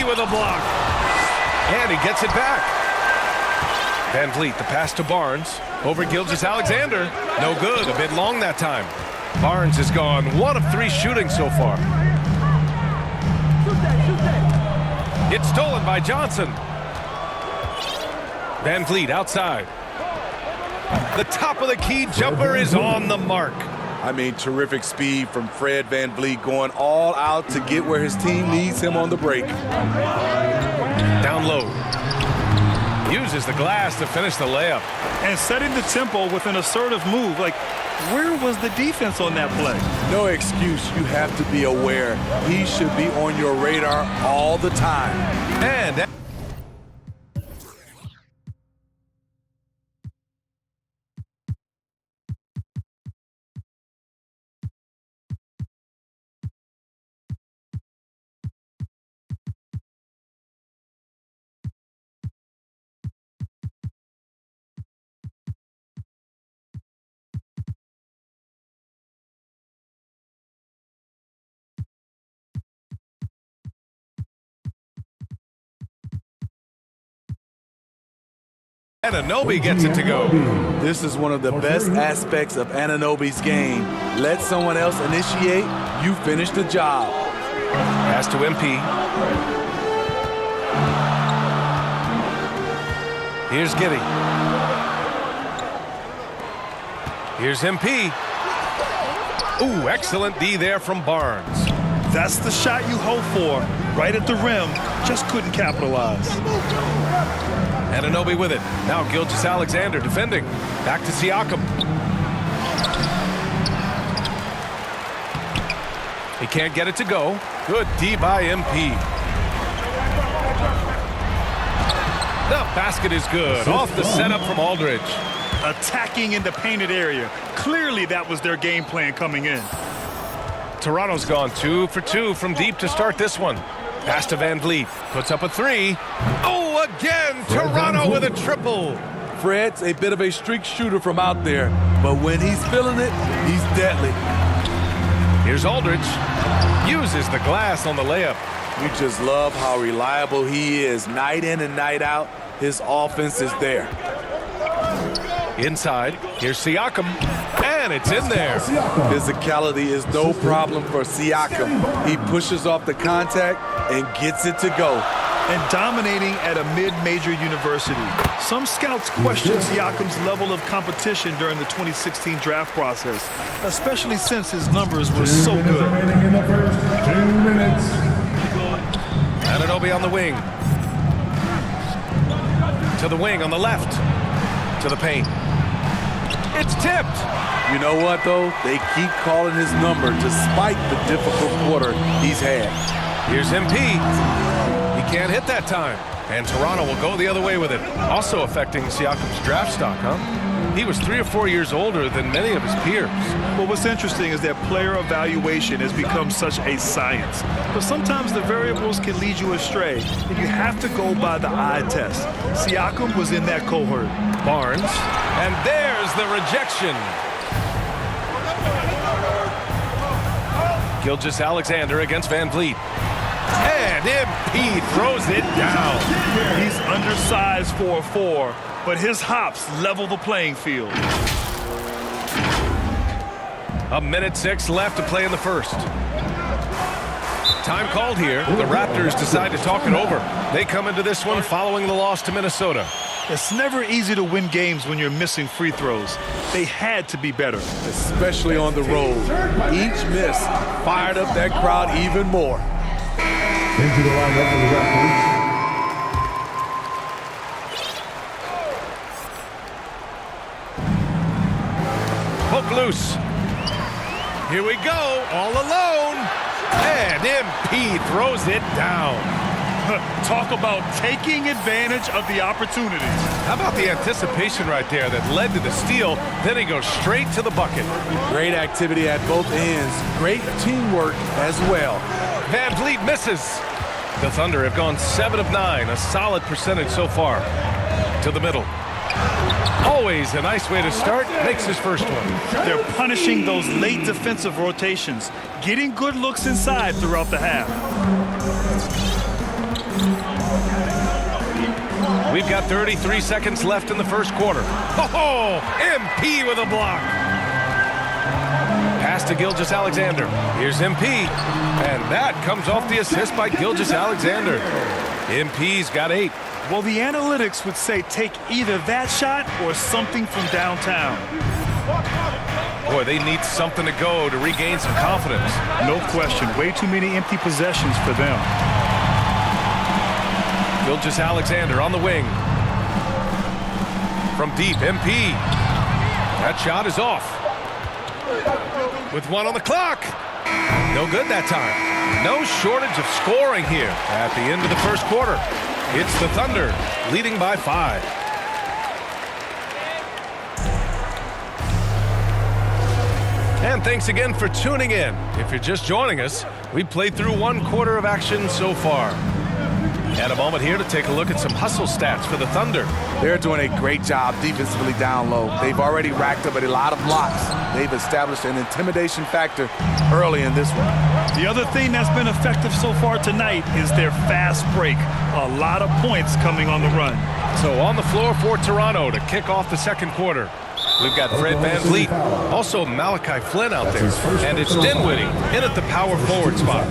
MP with a block. And he gets it back. Van Vliet, the pass to Barnes. Over Gilgeous-Alexander. No good, a bit long that time. Barnes has gone 1 of 3 shooting so far. It's stolen by Johnson. Van Vliet outside. The top of the key jumper is on the mark. I mean, terrific speed from Fred Van Vliet, going all out to get where his team needs him on the break. Down low. Uses the glass to finish the layup. And setting the tempo with an assertive move. Like, where was the defense on that play? No excuse. You have to be aware. He should be on your radar all the time. And Anunoby gets it to go. This is one of the best aspects of Anunoby's game. Let someone else initiate, you finish the job. Pass to MP. Here's Giddey. Here's MP. Ooh, excellent D there from Barnes. That's the shot you hope for. Right at the rim, just couldn't capitalize. Anunoby with it. Now Gilgeous-Alexander defending. Back to Siakam. He can't get it to go. Good D by MP. The basket is good. Off the setup from Aldridge. Attacking in the painted area. Clearly that was their game plan coming in. Toronto's gone 2 for 2 from deep to start this one. Pass to Van Vliet. Puts up a 3. Oh, again, Toronto with a triple. Fred's a bit of a streak shooter from out there, but when he's feeling it, he's deadly. Here's Aldridge. Uses the glass on the layup. You just love how reliable he is. Night in and night out, his offense is there. Inside, here's Siakam, and it's in there. Physicality is no problem for Siakam. He pushes off the contact and gets it to go. And dominating at a mid-major university. Some scouts question Siakam's level of competition during the 2016 draft process, especially since his numbers were so good. Anunoby on the wing. To the wing on the left. To the paint. It's tipped. You know what, though? They keep calling his number despite the difficult quarter he's had. Here's MP. He can't hit that time. And Toronto will go the other way with it. Also affecting Siakam's draft stock, huh? He was 3 or 4 years older than many of his peers. Well, what's interesting is that player evaluation has become such a science. But sometimes the variables can lead you astray, and you have to go by the eye test. Siakam was in that cohort. Barnes, and there's the rejection. Gilgeous-Alexander against Van Vliet. And MP throws it down. He's undersized for a 4, but his hops level the playing field. 1:06 left to play in the first. Time called here. The Raptors decide to talk it over. They come into this one following the loss to Minnesota. It's never easy to win games when you're missing free throws. They had to be better. Especially on the road. Each miss fired up that crowd even more. Into the lineup for the Raptors. Poke loose. Here we go, all alone. And MP throws it down. Talk about taking advantage of the opportunities. How about the anticipation right there that led to the steal, then he goes straight to the bucket. Great activity at both ends. Great teamwork as well. Van Vliet misses. The Thunder have gone 7 of 9, a solid percentage so far. To the middle. Always a nice way to start, makes his first one. They're punishing those late defensive rotations, getting good looks inside throughout the half. We've got 33 seconds left in the first quarter. Oh, MP with a block. Pass to Gilgeous-Alexander. Here's MP. And that comes off the assist by Gilgeous-Alexander. MP's got 8. Well, the analytics would say take either that shot or something from downtown. Boy, they need something to go to regain some confidence. No question. Way too many empty possessions for them. Gilgeous-Alexander on the wing. From deep, MP. That shot is off. With 1 on the clock. No good that time. No shortage of scoring here at the end of the first quarter. It's the Thunder leading by 5. And thanks again for tuning in. If you're just joining us, we played through 1 quarter of action so far. And a moment here to take a look at some hustle stats for the Thunder. They're doing a great job defensively down low. They've already racked up a lot of blocks. They've established an intimidation factor early in this one. The other thing that's been effective so far tonight is their fast break. A lot of points coming on the run. So on the floor for Toronto to kick off the second quarter. We've got Fred VanVleet, also Malachi Flynn out there, and it's Dinwiddie in at the power forward spot.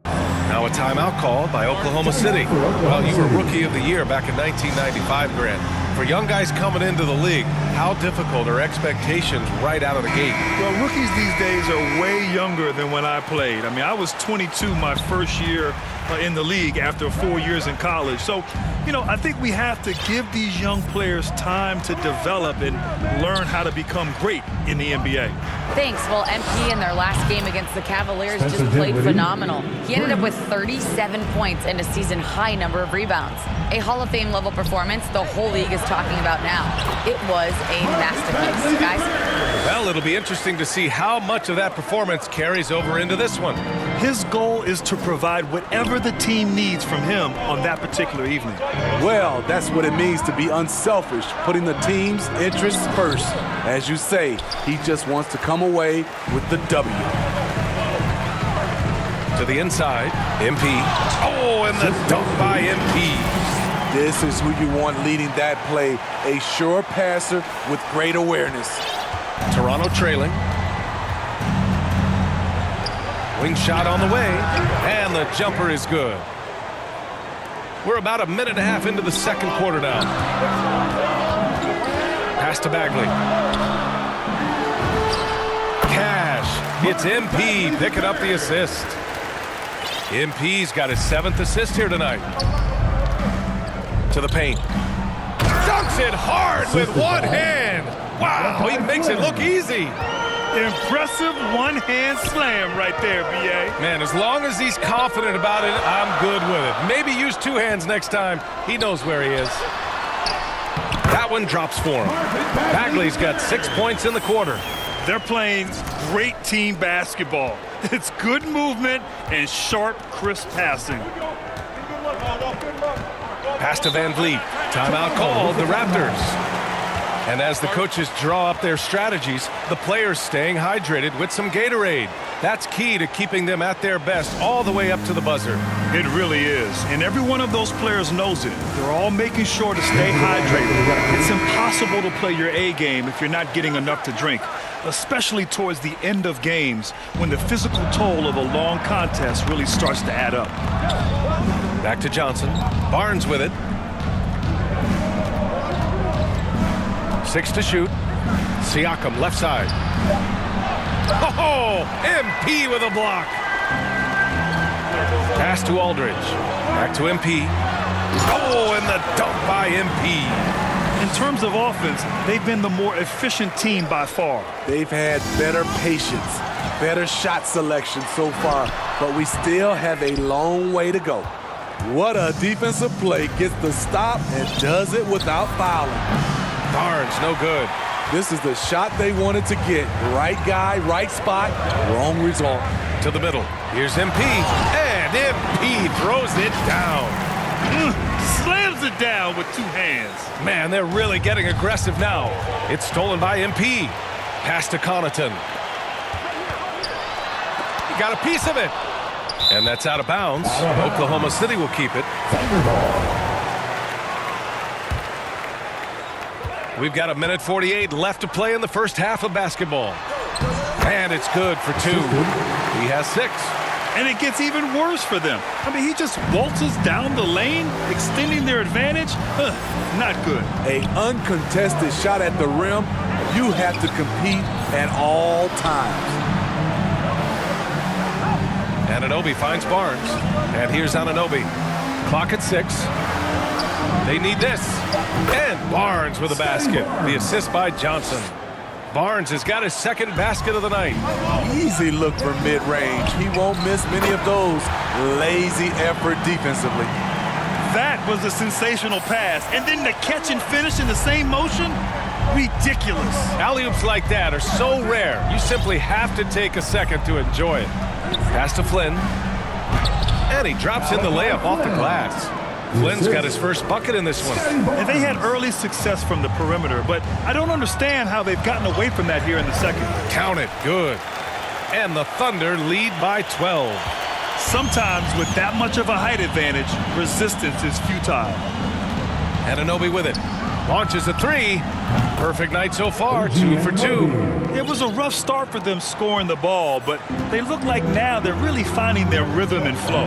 Now a timeout called by Oklahoma City. Well, you were Rookie of the Year back in 1995, Grant. For young guys coming into the league, how difficult are expectations right out of the gate? Well, rookies these days are way younger than when I played. I mean, I was 22 my first year in the league after 4 years in college. So, you know, I think we have to give these young players time to develop and learn how to become great in the NBA. Thanks. Well, MP in their last game against the Cavaliers just played phenomenal. He ended up with 37 points and a season-high number of rebounds. A Hall of Fame level performance the whole league is talking about now. It was a masterpiece, guys. Well, it'll be interesting to see how much of that performance carries over into this one. His goal is to provide whatever the team needs from him on that particular evening. Well, that's what it means to be unselfish, putting the team's interests first. As you say, he just wants to come away with the W. To the inside, MP. Oh, and the dunk by MP. This is who you want leading that play, a sure passer with great awareness. Toronto trailing. Wing shot on the way, and the jumper is good. We're about a minute and a half into the second quarter now. Pass to Bagley. Cash. It's MP picking up the assist. MP's got his 7th assist here tonight. To the paint. Dunks it hard with one hand. Wow, he makes it look easy. Impressive one-hand slam right there, B.A. Man, as long as he's confident about it, I'm good with it. Maybe use 2 hands next time. He knows where he is. That one drops for him. Bagley's got 6 points in the quarter. They're playing great team basketball. It's good movement and sharp, crisp passing. Pass to VanVleet. Timeout called, the Raptors. And as the coaches draw up their strategies, the players staying hydrated with some Gatorade. That's key to keeping them at their best all the way up to the buzzer. It really is. And every one of those players knows it. They're all making sure to stay hydrated. It's impossible to play your A game if you're not getting enough to drink, especially towards the end of games when the physical toll of a long contest really starts to add up. Back to Johnson. Barnes with it. 6 to shoot. Siakam left side. Oh, MP with a block. Pass to Aldridge. Back to MP. Oh, and the dunk by MP. In terms of offense, they've been the more efficient team by far. They've had better patience, better shot selection so far, but we still have a long way to go. What a defensive play. Gets the stop and does it without fouling. Barnes, no good. This is the shot they wanted to get. Right guy, right spot, wrong result. To the middle. Here's MP. And MP throws it down. Slams it down with 2 hands. Man, they're really getting aggressive now. It's stolen by MP. Pass to Connaughton. He got a piece of it. And that's out of bounds. Oklahoma City will keep it. We've got 1:48 left to play in the first half of basketball. And it's good for 2. He has 6. And it gets even worse for them. I mean, he just waltzes down the lane, extending their advantage. Not good. An uncontested shot at the rim, you have to compete at all times. Anunoby finds Barnes. And here's Anunoby. Clock at 6. They need this. And Barnes with a basket. The assist by Johnson. Barnes has got his second basket of the night. Easy look from mid-range. He won't miss many of those. Lazy effort defensively. That was a sensational pass. And then the catch and finish in the same motion? Ridiculous. Alley-oops like that are so rare, you simply have to take a second to enjoy it. Pass to Flynn. And he drops in the layup off the glass. Flynn's got his first bucket in this one. And they had early success from the perimeter, but I don't understand how they've gotten away from that here in the second. Count it. Good. And the Thunder lead by 12. Sometimes with that much of a height advantage, resistance is futile. Anunoby with it. Launches a 3. Perfect night so far. 2 for 2. It was a rough start for them scoring the ball, but they look like now they're really finding their rhythm and flow.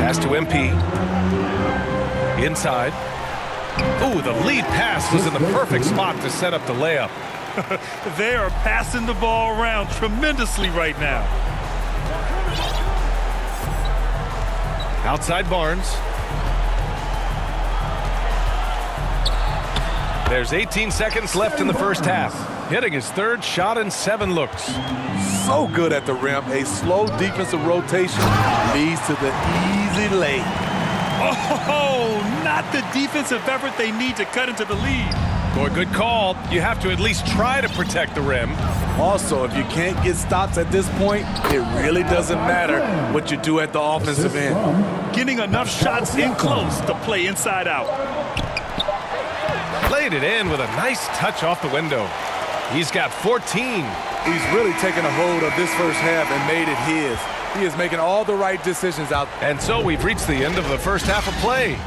Pass to MP. Inside. Ooh, the lead pass was in the perfect spot to set up the layup. They are passing the ball around tremendously right now. Outside Barnes. There's 18 seconds left in the first half. Hitting his third shot in 7 looks. So good at the rim. A slow defensive rotation leads to the easy lay. Oh, not the defensive effort they need to cut into the lead. Boy, good call. You have to at least try to protect the rim. Also, if you can't get stops at this point, it really doesn't matter what you do at the offensive end. Getting enough shots in close to play inside out. Played it in with a nice touch off the window. He's got 14. He's really taken a hold of this first half and made it his. He is making all the right decisions out there. And so we've reached the end of the first half of play.